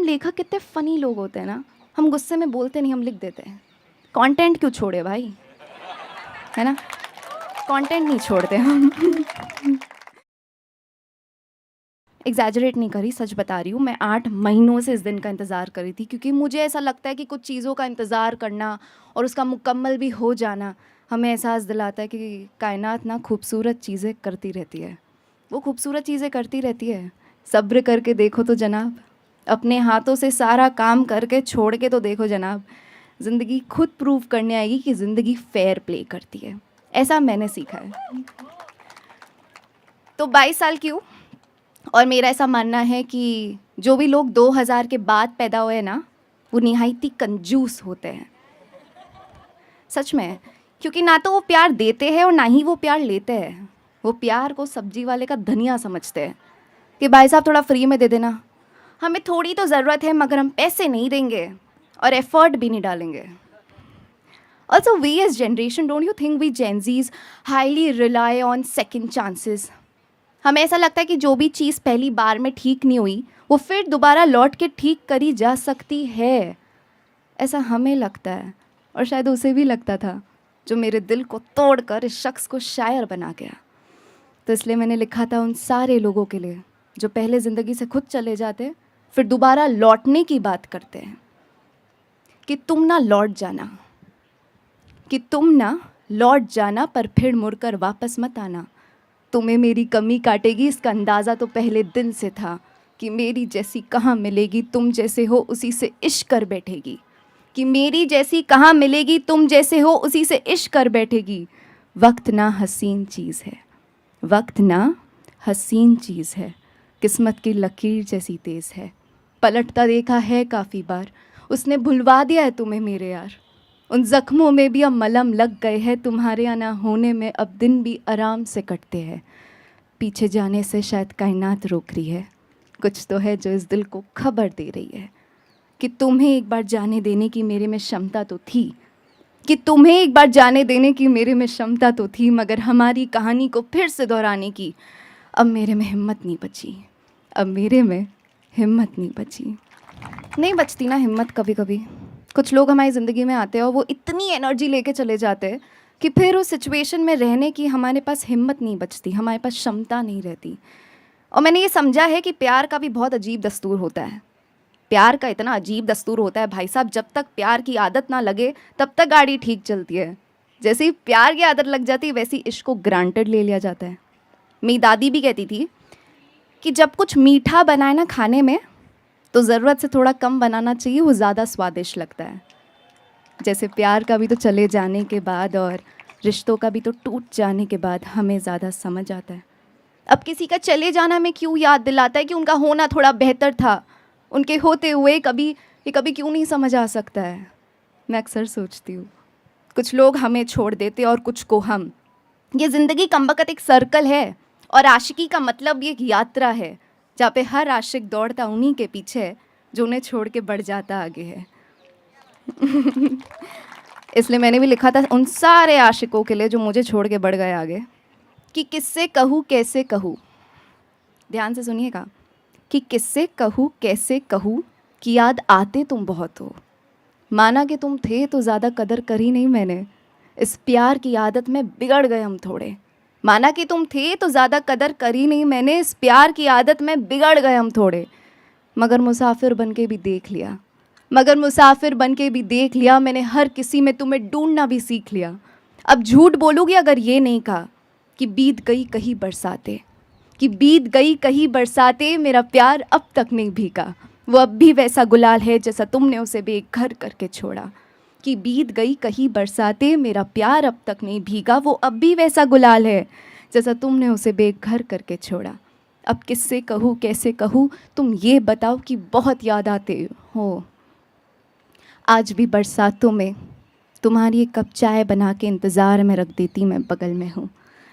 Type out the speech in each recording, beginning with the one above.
हम लेखक कितने फ़नी लोग होते हैं ना, हम गुस्से में बोलते नहीं, हम लिख देते हैं। कंटेंट क्यों छोड़े भाई, है ना? कंटेंट नहीं छोड़ते हम। एग्जैजरेट नहीं करी, सच बता रही हूँ। मैं 8 महीनों से इस दिन का इंतज़ार कर रही थी, क्योंकि मुझे ऐसा लगता है कि कुछ चीज़ों का इंतज़ार करना और उसका मुकम्मल भी हो जाना हमें एहसास दिलाता है कि कायनात ना खूबसूरत चीज़ें करती रहती है। वो खूबसूरत चीज़ें करती रहती है। सब्र करके देखो तो जनाब, अपने हाथों से सारा काम करके छोड़ के तो देखो जनाब, ज़िंदगी खुद प्रूव करने आएगी कि ज़िंदगी फेयर प्ले करती है। ऐसा मैंने सीखा है। तो 22 साल की हूँ और मेरा ऐसा मानना है कि जो भी लोग 2000 के बाद पैदा हुए ना, वो निहायती कंजूस होते हैं। सच में, क्योंकि ना तो वो प्यार देते हैं और ना ही वो प्यार लेते हैं। वो प्यार को सब्जी वाले का धनिया समझते हैं कि भाई साहब थोड़ा फ्री में दे देना, हमें थोड़ी तो ज़रूरत है, मगर हम पैसे नहीं देंगे और एफर्ट भी नहीं डालेंगे। Also, we as generation, don't you think we Gen Zs highly rely on second chances? हमें ऐसा लगता है कि जो भी चीज़ पहली बार में ठीक नहीं हुई, वो फिर दोबारा लौट के ठीक करी जा सकती है। ऐसा हमें लगता है, और शायद उसे भी लगता था, जो मेरे दिल को तोड़कर इस शख्स को शायर बना गया। तो इसलिए मैंने लिखा था उन सारे लोगों के लिए जो पहले ज़िंदगी से खुद चले जाते, फिर दोबारा लौटने की बात करते हैं, कि तुम ना लौट जाना, कि तुम ना लौट जाना, पर फिर मुड़कर वापस मत आना। तुम्हें मेरी कमी काटेगी, इसका अंदाज़ा तो पहले दिन से था, कि मेरी जैसी कहाँ मिलेगी, तुम जैसे हो उसी से इश्क कर बैठेगी। कि मेरी जैसी कहाँ मिलेगी, तुम जैसे हो उसी से इश्क कर बैठेगी। वक्त ना हसीन चीज़ है, वक्त ना हसीन चीज़ है, किस्मत की लकीर जैसी तेज़ है। पलटता देखा है काफ़ी बार, उसने भुलवा दिया है तुम्हें मेरे यार। उन ज़ख्मों में भी अब मलहम लग गए हैं, तुम्हारे आना होने में अब दिन भी आराम से कटते हैं। पीछे जाने से शायद कायनात रोक रही है, कुछ तो है जो इस दिल को खबर दे रही है, कि तुम्हें एक बार जाने देने की मेरे में क्षमता तो थी, कि तुम्हें एक बार जाने देने की मेरे में क्षमता तो थी, मगर हमारी कहानी को फिर से दोहराने की अब मेरे में हिम्मत नहीं बची। अब मेरे में हिम्मत नहीं बची। नहीं बचती ना हिम्मत कभी कभी। कुछ लोग हमारी ज़िंदगी में आते हैं और वो इतनी एनर्जी लेके चले जाते हैं कि फिर उस सिचुएशन में रहने की हमारे पास हिम्मत नहीं बचती, हमारे पास क्षमता नहीं रहती। और मैंने ये समझा है कि प्यार का भी बहुत अजीब दस्तूर होता है। प्यार का इतना अजीब दस्तूर होता है भाई साहब, जब तक प्यार की आदत ना लगे तब तक गाड़ी ठीक चलती है। जैसे ही प्यार की आदत लग जाती है, वैसे ही इश्क को ग्रांटेड ले लिया जाता है। मेरी दादी भी कहती थी कि जब कुछ मीठा बनाए ना खाने में, तो ज़रूरत से थोड़ा कम बनाना चाहिए, वो ज़्यादा स्वादिष्ट लगता है। जैसे प्यार का भी तो चले जाने के बाद और रिश्तों का भी तो टूट जाने के बाद हमें ज़्यादा समझ आता है। अब किसी का चले जाना में क्यों याद दिलाता है कि उनका होना थोड़ा बेहतर था, उनके होते हुए कभी क्यों नहीं समझ आ सकता है। मैं अक्सर सोचती हूँ, कुछ लोग हमें छोड़ देते और कुछ को हम। ये ज़िंदगी कमबख्त एक सर्कल है, और आशिकी का मतलब भी एक यात्रा है, जहाँ पे हर आशिक दौड़ता उन्हीं के पीछे जो उन्हें छोड़ के बढ़ जाता आगे है। इसलिए मैंने भी लिखा था उन सारे आशिकों के लिए जो मुझे छोड़ के बढ़ गए आगे, कि किससे कहूँ कैसे कहूँ। ध्यान से सुनिएगा, कि किससे कहूँ कैसे कहूँ, कि याद आते तुम बहुत हो। माना कि तुम थे तो ज़्यादा कदर करी नहीं मैंने, इस प्यार की आदत में बिगड़ गए हम थोड़े। माना कि तुम थे तो ज़्यादा कदर करी नहीं मैंने, इस प्यार की आदत में बिगड़ गए हम थोड़े। मगर मुसाफिर बन के भी देख लिया, मगर मुसाफिर बन के भी देख लिया मैंने, हर किसी में तुम्हें ढूंढना भी सीख लिया। अब झूठ बोलूँगी अगर ये नहीं कहा कि बीत गई कहीं बरसाते, कि बीत गई कहीं बरसाते, मेरा प्यार अब तक नहीं भीगा। वो अब भी वैसा गुलाल है जैसा तुमने उसे बेघर करके छोड़ा। कि बीत गई कहीं बरसाते, मेरा प्यार अब तक नहीं भीगा। वो अब भी वैसा गुलाल है जैसा तुमने उसे बेघर करके छोड़ा। अब किससे कहूँ कैसे कहूँ, तुम ये बताओ कि बहुत याद आते हो। आज भी बरसातों में तुम्हारी एक कप चाय बना के इंतज़ार में रख देती मैं बगल में हूँ।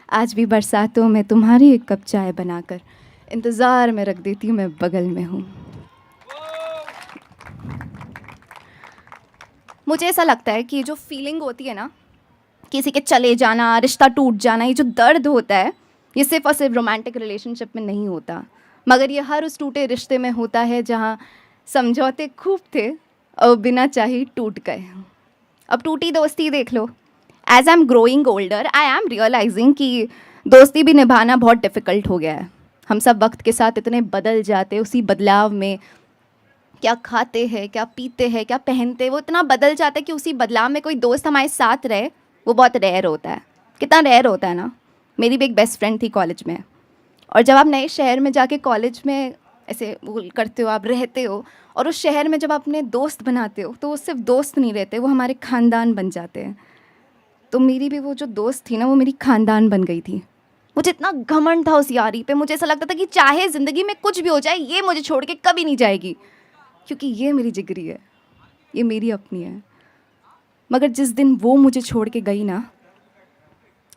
आज भी बरसातों में तुम्हारी एक कप चाय बनाकर इंतज़ार में रख देती मैं बगल में हूँ। मुझे ऐसा लगता है कि ये जो फीलिंग होती है ना, किसी के चले जाना, रिश्ता टूट जाना, ये जो दर्द होता है, ये सिर्फ और सिर्फ रोमांटिक रिलेशनशिप में नहीं होता, मगर ये हर उस टूटे रिश्ते में होता है जहाँ समझौते खूब थे और बिना चाहे टूट गए। अब टूटी दोस्ती देख लो। As I am growing older I am realising कि दोस्ती भी निभाना बहुत डिफ़िकल्ट हो गया है। हम सब वक्त के साथ इतने बदल जाते, उसी बदलाव में क्या खाते हैं, क्या पीते हैं, क्या पहनते हैं, वो इतना बदल जाता है कि उसी बदलाव में कोई दोस्त हमारे साथ रहे वो बहुत रेयर होता है। कितना रेयर होता है ना। मेरी भी एक बेस्ट फ्रेंड थी कॉलेज में, और जब आप नए शहर में जाके कॉलेज में ऐसे वो करते हो, आप रहते हो, और उस शहर में जब आप अपने दोस्त बनाते हो तो वो सिर्फ दोस्त नहीं रहते, वो हमारे ख़ानदान बन जाते हैं। तो मेरी भी वो जो दोस्त थी ना, वो मेरी ख़ानदान बन गई थी। मुझे इतना घमंड था उस यारी पे, मुझे ऐसा लगता था कि चाहे ज़िंदगी में कुछ भी हो जाए ये मुझे छोड़ के कभी नहीं जाएगी, क्योंकि ये मेरी जिगरी है, ये मेरी अपनी है। मगर जिस दिन वो मुझे छोड़ के गई ना,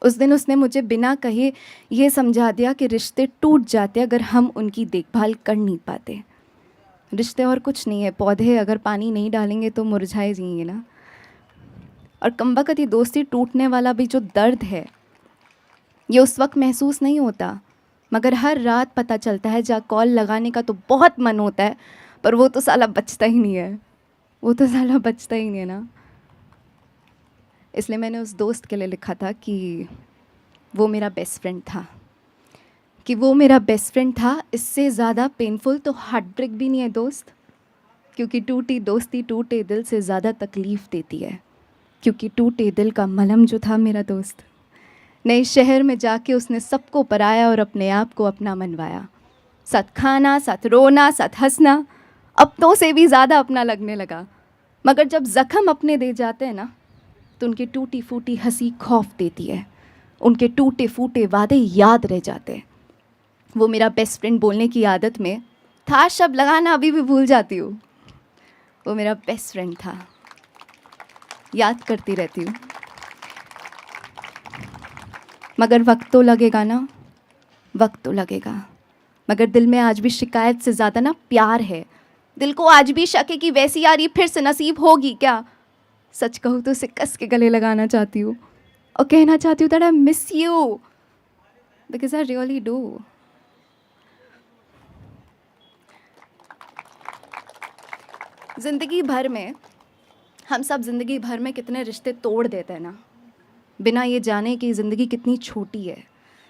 उस दिन उसने मुझे बिना कहे ये समझा दिया कि रिश्ते टूट जाते अगर हम उनकी देखभाल कर नहीं पाते। रिश्ते और कुछ नहीं है, पौधे अगर पानी नहीं डालेंगे तो मुरझाए जाएंगे ना। और कमबख्त ये दोस्ती टूटने वाला भी जो दर्द है, ये उस वक्त महसूस नहीं होता, मगर हर रात पता चलता है। जहाँ कॉल लगाने का तो बहुत मन होता है, पर वो तो साला बचता ही नहीं है, वो तो साला बचता ही नहीं है ना। इसलिए मैंने उस दोस्त के लिए लिखा था कि वो मेरा बेस्ट फ्रेंड था, कि वो मेरा बेस्ट फ्रेंड था। इससे ज़्यादा पेनफुल तो हार्ट ब्रेक भी नहीं है दोस्त, क्योंकि टूटी दोस्ती टूटे दिल से ज़्यादा तकलीफ़ देती है। क्योंकि टूटे दिल का मलहम जो था मेरा दोस्त, नए शहर में जाके उसने सबको पराया और अपने आप को अपना मनवाया। साथ खाना, साथ रोना, साथ हंसना, अपनों से भी ज़्यादा अपना लगने लगा। मगर जब ज़ख्म अपने दे जाते हैं ना, तो उनकी टूटी फूटी हंसी खौफ देती है, उनके टूटे फूटे वादे याद रह जाते हैं। वो मेरा बेस्ट फ्रेंड बोलने की आदत में था शब्द लगाना अभी भी भूल जाती हूँ। वो मेरा बेस्ट फ्रेंड था, याद करती रहती हूँ। मगर वक्त तो लगेगा ना, वक्त तो लगेगा। मगर दिल में आज भी शिकायत से ज़्यादा ना प्यार है। दिल को आज भी शक है कि वैसी यारी फिर से नसीब होगी क्या। सच कहूँ तो उसे कस के गले लगाना चाहती हूँ और कहना चाहती हूँ that I miss you, because I really do. ज़िंदगी भर में हम सब ज़िंदगी भर में कितने रिश्ते तोड़ देते हैं ना, बिना ये जाने कि ज़िंदगी कितनी छोटी है,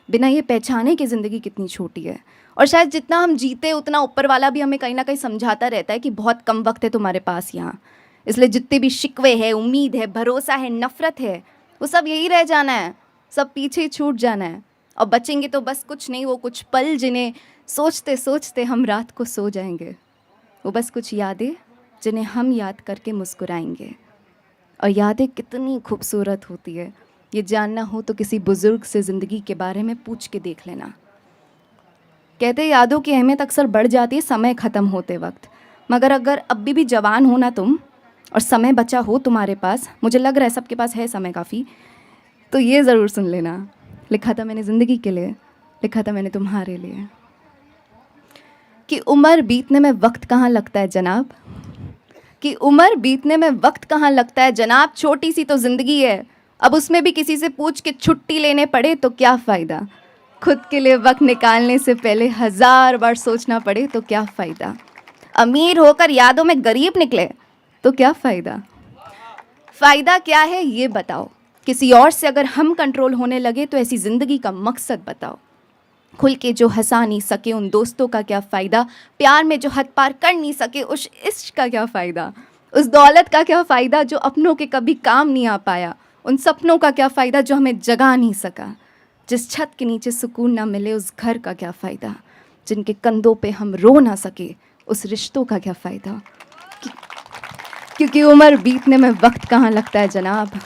बिना ये पहचाने कि ज़िंदगी कितनी छोटी है। और शायद जितना हम जीते उतना ऊपर वाला भी हमें कहीं ना कहीं समझाता रहता है कि बहुत कम वक्त है तुम्हारे पास यहाँ, इसलिए जितने भी शिकवे है, उम्मीद है, भरोसा है, नफ़रत है, वो सब यही रह जाना है, सब पीछे छूट जाना है। और बचेंगे तो बस कुछ नहीं, वो कुछ पल जिन्हें सोचते सोचते हम रात को सो जाएंगे। वो बस कुछ यादें जिन्हें हम याद करके मुस्कुराएंगे। और यादें कितनी खूबसूरत होती है, ये जानना हो तो किसी बुज़ुर्ग से ज़िंदगी के बारे में पूछ के देख लेना। कहते यादों की अहमियत अक्सर बढ़ जाती है समय ख़त्म होते वक्त, मगर अगर अभी भी जवान हो ना तुम और समय बचा हो तुम्हारे पास, मुझे लग रहा है सबके पास है समय काफ़ी, तो ये ज़रूर सुन लेना। लिखा था मैंने ज़िंदगी के लिए, लिखा था मैंने तुम्हारे लिए, कि उम्र बीतने में वक्त कहाँ लगता है जनाब, कि उम्र बीतने में वक्त कहाँ लगता है जनाब, छोटी सी तो ज़िंदगी है, अब उसमें भी किसी से पूछ के छुट्टी लेने पड़े तो क्या फ़ायदा, खुद के लिए वक्त निकालने से पहले 1000 बार सोचना पड़े तो क्या फ़ायदा, अमीर होकर यादों में गरीब निकले तो क्या फ़ायदा। फ़ायदा क्या है ये बताओ, किसी और से अगर हम कंट्रोल होने लगे तो ऐसी ज़िंदगी का मकसद बताओ। खुल के जो हंसा नहीं सके उन दोस्तों का क्या फ़ायदा, प्यार में जो हद पार कर नहीं सके उस इश्क का क्या फ़ायदा, उस दौलत का क्या फ़ायदा जो अपनों के कभी काम नहीं आ पाया, उन सपनों का क्या फ़ायदा जो हमें जगा नहीं सका, जिस छत के नीचे सुकून ना मिले उस घर का क्या फ़ायदा, जिनके कंधों पे हम रो ना सके उस रिश्तों का क्या फ़ायदा। क्योंकि उम्र बीतने में वक्त कहाँ लगता है जनाब,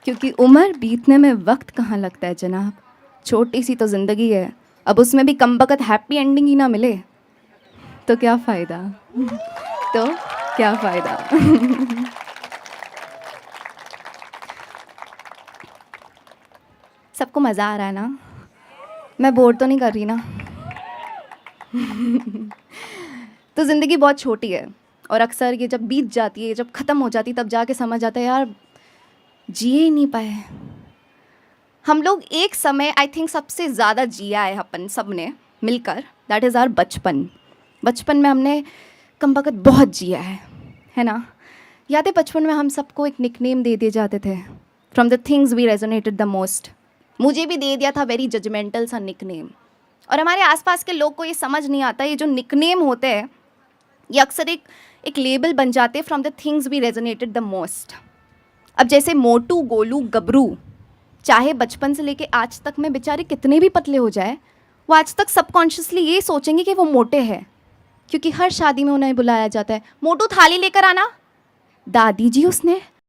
क्योंकि उम्र बीतने में वक्त कहाँ लगता है जनाब, छोटी सी तो ज़िंदगी है, अब उसमें भी कमबख्त हैप्पी एंडिंग ही ना मिले तो क्या फ़ायदा, तो क्या फ़ायदा। सबको मज़ा आ रहा है ना, मैं बोर तो नहीं कर रही ना। तो ज़िंदगी बहुत छोटी है और अक्सर ये जब बीत जाती है, जब ख़त्म हो जाती है, तब जाके समझ आता है यार जिए ही नहीं पाए हम लोग। एक समय आई थिंक सबसे ज़्यादा जिया है अपन सब ने मिलकर, दैट इज़ आवर बचपन। बचपन में हमने कमबख्त बहुत जिया है ना। याद है बचपन में हम सबको एक निकनेम दे दिए जाते थे, from the things we resonated the most. मुझे भी दे दिया था वेरी जजमेंटल सा निकनेम। और हमारे आसपास के लोग को ये समझ नहीं आता, ये जो निकनेम होते हैं ये अक्सर एक लेबल बन जाते हैं from the things we resonated the most. अब जैसे मोटू, गोलू, गबरू, चाहे बचपन से लेके आज तक में बेचारे कितने भी पतले हो जाए, वो आज तक सबकॉन्शियसली ये सोचेंगे कि वो मोटे हैं, क्योंकि हर शादी में उन्हें बुलाया जाता है, मोटू थाली लेकर आना। दादी जी उसने